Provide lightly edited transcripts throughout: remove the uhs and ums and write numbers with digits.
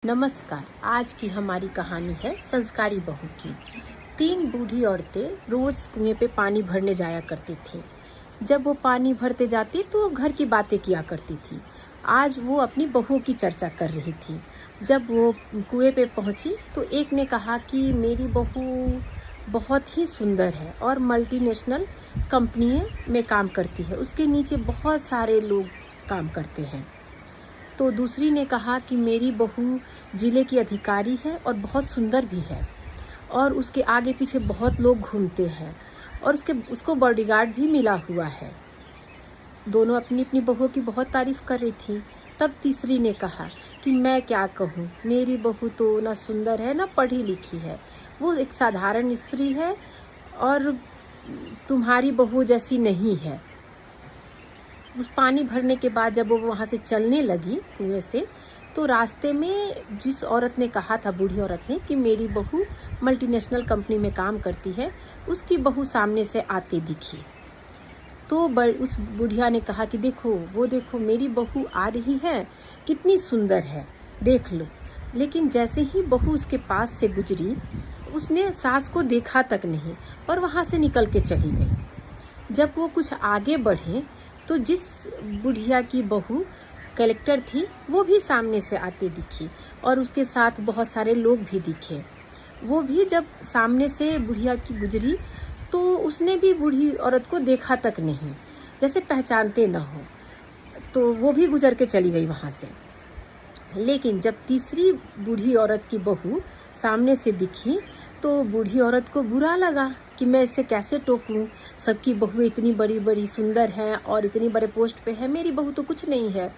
नमस्कार। आज की हमारी कहानी है संस्कारी बहू की। 3 बूढ़ी औरतें रोज कुएं पे पानी भरने जाया करती थीं। जब वो पानी भरते जाती तो घर की बातें किया करती थी। आज वो अपनी बहुओं की चर्चा कर रही थी। जब वो कुएं पे पहुंची तो एक ने कहा कि मेरी बहू बहुत ही सुंदर है और मल्टीनेशनल कंपनी में काम करती है। उसके नीचे बहुत सारे लोग काम करते हैं। तो दूसरी ने कहा कि मेरी बहू जिले की अधिकारी है और बहुत सुंदर भी है और उसके आगे पीछे बहुत लोग घूमते हैं और उसको बॉडीगार्ड भी मिला हुआ है। दोनों अपनी अपनी बहू की बहुत तारीफ कर रही थी। तब तीसरी ने कहा कि मैं क्या कहूँ, मेरी बहू तो ना सुंदर है ना पढ़ी लिखी है, वो एक साधारण स्त्री है और तुम्हारी बहू जैसी नहीं है। उस पानी भरने के बाद जब वो वहाँ से चलने लगी कुएं से, तो रास्ते में जिस औरत ने कहा था, बूढ़ी औरत ने, कि मेरी बहू मल्टीनेशनल कंपनी में काम करती है, उसकी बहू सामने से आती दिखी। तो उस बुढ़िया ने कहा कि देखो मेरी बहू आ रही है, कितनी सुंदर है, देख लो। लेकिन जैसे ही बहू उसके पास से गुजरी, उसने सास को देखा तक नहीं और वहाँ से निकल के चली गई। जब वो कुछ आगे बढ़े तो जिस बुढ़िया की बहू कलेक्टर थी वो भी सामने से आती दिखी और उसके साथ बहुत सारे लोग भी दिखे। वो भी जब सामने से बुढ़िया की गुजरी तो उसने भी बूढ़ी औरत को देखा तक नहीं, जैसे पहचानते न हो, तो वो भी गुजर के चली गई वहाँ से। लेकिन जब तीसरी बूढ़ी औरत की बहू सामने से दिखी तो बूढ़ी औरत को बुरा लगा कि मैं इससे कैसे टोकूं, सबकी बहुएं इतनी बड़ी बड़ी सुंदर हैं और इतनी बड़े पोस्ट पे है, मेरी बहू तो कुछ नहीं है।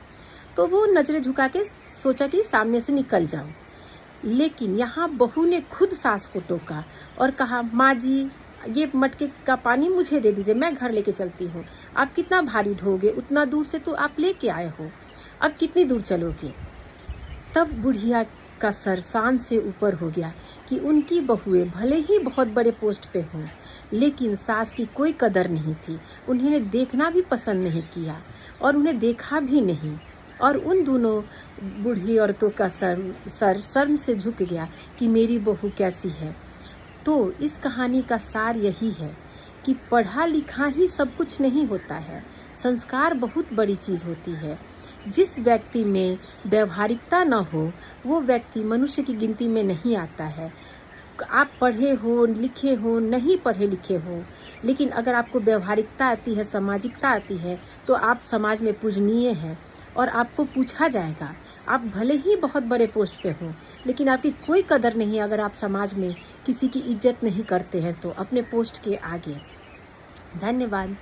तो वो नजरें झुका के सोचा कि सामने से निकल जाऊं। लेकिन यहाँ बहू ने खुद सास को टोका और कहा, माँ जी, ये मटके का पानी मुझे दे दीजिए, मैं घर लेके चलती हूँ। आप कितना भारी ढोगे, उतना दूर से तो आप लेके आए हो, अब कितनी दूर चलोगे। तब बुढ़िया का सर शान से ऊपर हो गया कि उनकी बहुएं भले ही बहुत बड़े पोस्ट पे हों, लेकिन सास की कोई कदर नहीं थी। उन्होंने देखना भी पसंद नहीं किया और उन्हें देखा भी नहीं, और उन दोनों बूढ़ी औरतों का सर शर्म से झुक गया कि मेरी बहू कैसी है। तो इस कहानी का सार यही है कि पढ़ा लिखा ही सब कुछ नहीं होता है, संस्कार बहुत बड़ी चीज़ होती है। जिस व्यक्ति में व्यवहारिकता न हो वो व्यक्ति मनुष्य की गिनती में नहीं आता है। आप पढ़े हो, लिखे हो, नहीं पढ़े लिखे हो, लेकिन अगर आपको व्यवहारिकता आती है, सामाजिकता आती है, तो आप समाज में पूजनीय हैं और आपको पूछा जाएगा। आप भले ही बहुत बड़े पोस्ट पे हो, लेकिन आपकी कोई कदर नहीं अगर आप समाज में किसी की इज्जत नहीं करते हैं तो अपने पोस्ट के आगे। धन्यवाद।